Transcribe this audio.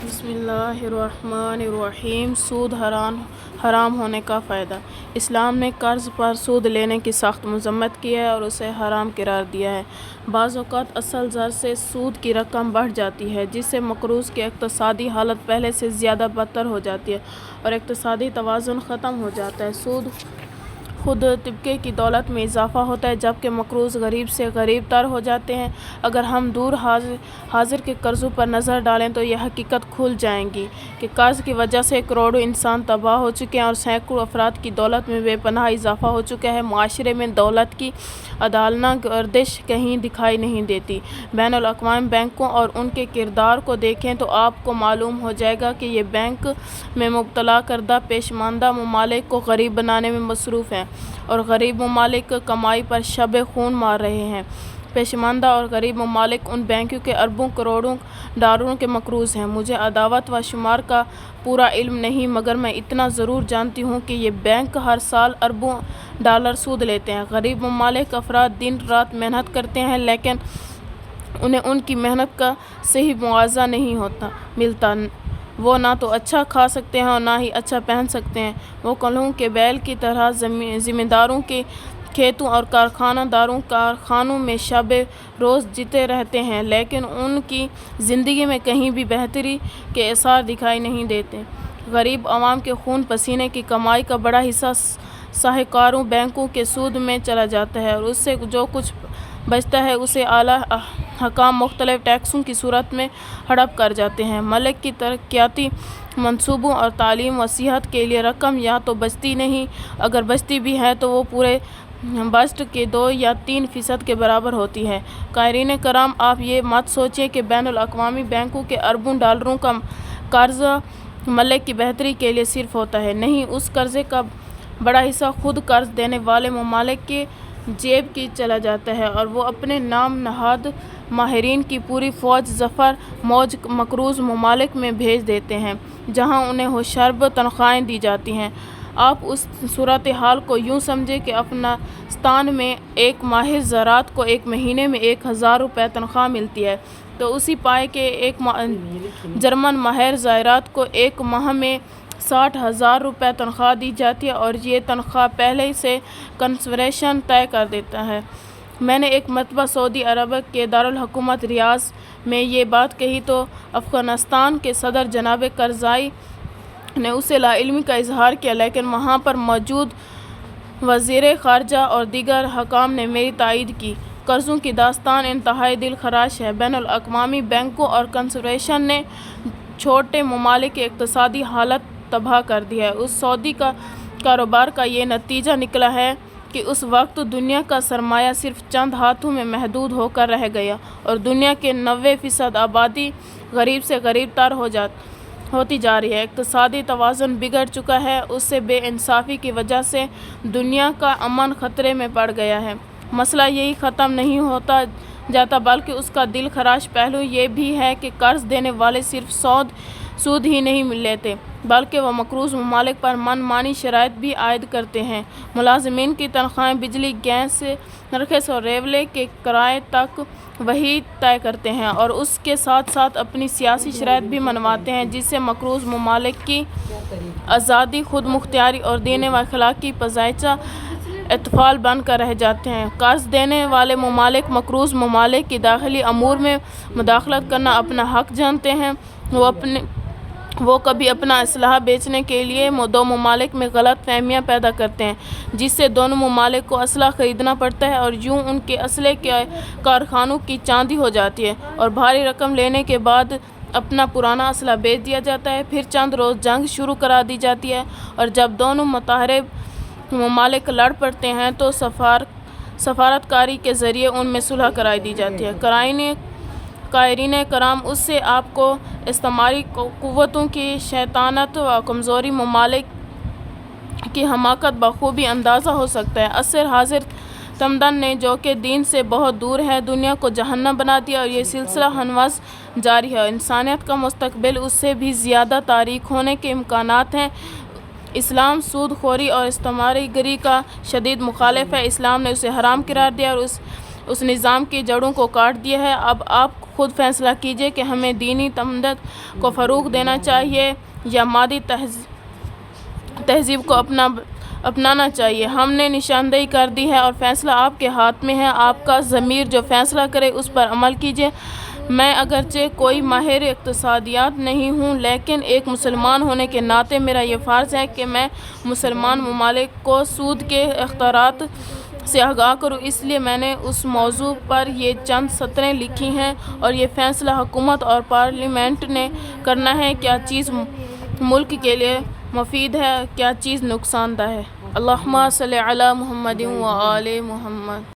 بسم اللہ الرحمن الرحیم۔ سود حرام ہونے کا فائدہ۔ اسلام نے قرض پر سود لینے کی سخت مذمت کی ہے اور اسے حرام قرار دیا ہے۔ بعض اوقات اصل زر سے سود کی رقم بڑھ جاتی ہے، جس سے مقروض کی اقتصادی حالت پہلے سے زیادہ بدتر ہو جاتی ہے اور اقتصادی توازن ختم ہو جاتا ہے۔ سود خود طبقے کی دولت میں اضافہ ہوتا ہے، جبکہ مقروض غریب سے غریب تر ہو جاتے ہیں۔ اگر ہم دور حاضر کے قرضوں پر نظر ڈالیں تو یہ حقیقت کھل جائے گی کہ قرض کی وجہ سے کروڑوں انسان تباہ ہو چکے ہیں اور سینکڑوں افراد کی دولت میں بے پناہ اضافہ ہو چکا ہے۔ معاشرے میں دولت کی عادلانہ گردش کہیں دکھائی نہیں دیتی۔ بین الاقوامی بینکوں اور ان کے کردار کو دیکھیں تو آپ کو معلوم ہو جائے گا کہ یہ بینک میں مبتلا کردہ پسماندہ ممالک کو غریب بنانے میں مصروف ہیں اور غریب ممالک کمائی پر شب خون مار رہے ہیں۔ پسماندہ اور غریب ممالک ان بینکوں کے اربوں کروڑوں ڈالروں کے مقروض ہیں۔ مجھے اعداد و شمار کا پورا علم نہیں، مگر میں اتنا ضرور جانتی ہوں کہ یہ بینک ہر سال اربوں ڈالر سود لیتے ہیں۔ غریب ممالک افراد دن رات محنت کرتے ہیں، لیکن انہیں ان کی محنت کا صحیح معاوضہ نہیں ملتا۔ وہ نہ تو اچھا کھا سکتے ہیں اور نہ ہی اچھا پہن سکتے ہیں۔ وہ کلہوں کے بیل کی طرح زمینداروں کے کھیتوں اور کارخانہ داروں کارخانوں میں شب روز جیتے رہتے ہیں، لیکن ان کی زندگی میں کہیں بھی بہتری کے آثار دکھائی نہیں دیتے۔ غریب عوام کے خون پسینے کی کمائی کا بڑا حصہ ساہوکاروں بینکوں کے سود میں چلا جاتا ہے اور اس سے جو کچھ بچتا ہے اسے اعلیٰ حکام مختلف ٹیکسوں کی صورت میں ہڑپ کر جاتے ہیں۔ ملک کی ترقیاتی منصوبوں اور تعلیم و صحت کے لیے رقم یا تو بچتی نہیں، اگر بچتی بھی ہے تو وہ پورے بجٹ کے 2 یا 3% کے برابر ہوتی ہے۔ قارئین کرام، آپ یہ مت سوچیں کہ بین الاقوامی بینکوں کے اربوں ڈالروں کا قرضہ ملک کی بہتری کے لیے صرف ہوتا ہے۔ نہیں، اس قرضے کا بڑا حصہ خود قرض دینے والے ممالک کے جیب کی چلا جاتا ہے اور وہ اپنے نام نہاد ماہرین کی پوری فوج ظفر موج مقروض ممالک میں بھیج دیتے ہیں، جہاں انہیں ہوشرب تنخواہیں دی جاتی ہیں۔ آپ اس صورتحال کو یوں سمجھیں کہ افغانستان میں ایک ماہر زراعت کو ایک مہینے میں 1000 روپے تنخواہ ملتی ہے، تو اسی پائے کے ایک جرمن ماہر زراعت کو ایک ماہ میں 60,000 روپے تنخواہ دی جاتی ہے اور یہ تنخواہ پہلے سے کنفیڈریشن طے کر دیتا ہے۔ میں نے ایک مرتبہ سعودی عرب کے دارالحکومت ریاض میں یہ بات کہی تو افغانستان کے صدر جناب کرزائی نے اسے لا علمی کا اظہار کیا، لیکن وہاں پر موجود وزیر خارجہ اور دیگر حکام نے میری تائید کی۔ قرضوں کی داستان انتہائی دل خراش ہے۔ بین الاقوامی بینکوں اور کنفیڈریشن نے چھوٹے ممالک کی اقتصادی حالت تباہ کر دی ہے۔ اس سودی کاروبار کا یہ نتیجہ نکلا ہے کہ اس وقت دنیا کا سرمایہ صرف چند ہاتھوں میں محدود ہو کر رہ گیا اور دنیا کی 90% آبادی غریب سے غریب تر ہوتی جا رہی ہے۔ اقتصادی توازن بگڑ چکا ہے۔ اس سے بے انصافی کی وجہ سے دنیا کا امن خطرے میں پڑ گیا ہے۔ مسئلہ یہی ختم نہیں ہوتا جاتا، بلکہ اس کا دل خراش پہلو یہ بھی ہے کہ قرض دینے والے صرف سود ہی نہیں لیتے، بلکہ وہ مقروض ممالک پر من مانی شرائط بھی عائد کرتے ہیں۔ ملازمین کی تنخواہیں، بجلی، گیس، نرخیس اور ریلوے کے کرائے تک وہی طے کرتے ہیں اور اس کے ساتھ ساتھ اپنی سیاسی شرائط بھی منواتے ہیں، جس سے مقروض ممالک کی آزادی، خود مختاری اور دینی و اخلاقی پائچہ اطفال بن کر رہ جاتے ہیں۔ قرض دینے والے ممالک مقروض ممالک کی داخلی امور میں مداخلت کرنا اپنا حق جانتے ہیں۔ وہ کبھی اپنا اسلحہ بیچنے کے لیے 2 ممالک میں غلط فہمیاں پیدا کرتے ہیں، جس سے دونوں ممالک کو اسلحہ خریدنا پڑتا ہے اور یوں ان کے اسلحے کے کارخانوں کی چاندی ہو جاتی ہے اور بھاری رقم لینے کے بعد اپنا پرانا اسلحہ بیچ دیا جاتا ہے۔ پھر چند روز جنگ شروع کرا دی جاتی ہے اور جب دونوں متحارب ممالک لڑ پڑتے ہیں تو سفارتکاری کے ذریعے ان میں صلح کرائی دی جاتی ہے۔ قارئین کرام، اس سے آپ کو استعماری قوتوں کی شیطنت و کمزوری، ممالک کی حماقت بخوبی اندازہ ہو سکتا ہے۔ عصر حاضر تمدن نے، جو کہ دین سے بہت دور ہے، دنیا کو جہنم بنا دیا اور یہ سلسلہ ہنوز جاری ہے۔ انسانیت کا مستقبل اس سے بھی زیادہ تاریک ہونے کے امکانات ہیں۔ اسلام سود خوری اور استعماری گری کا شدید مخالف ہے۔ اسلام نے اسے حرام قرار دیا اور اس نظام کی جڑوں کو کاٹ دیا ہے۔ اب آپ خود فیصلہ کیجئے کہ ہمیں دینی تمدن کو فروغ دینا چاہیے یا مادی تہذیب کو اپنانا چاہیے۔ ہم نے نشاندہی کر دی ہے اور فیصلہ آپ کے ہاتھ میں ہے۔ آپ کا ضمیر جو فیصلہ کرے اس پر عمل کیجئے۔ میں اگرچہ کوئی ماہر اقتصادیات نہیں ہوں، لیکن ایک مسلمان ہونے کے ناطے میرا یہ فرض ہے کہ میں مسلمان ممالک کو سود کے خطرات سے آگاہ کروں۔ اس لیے میں نے اس موضوع پر یہ چند سطریں لکھی ہیں اور یہ فیصلہ حکومت اور پارلیمنٹ نے کرنا ہے، کیا چیز ملک کے لیے مفید ہے، کیا چیز نقصان دہ ہے۔ اللہم صلی علی محمد و آل محمد۔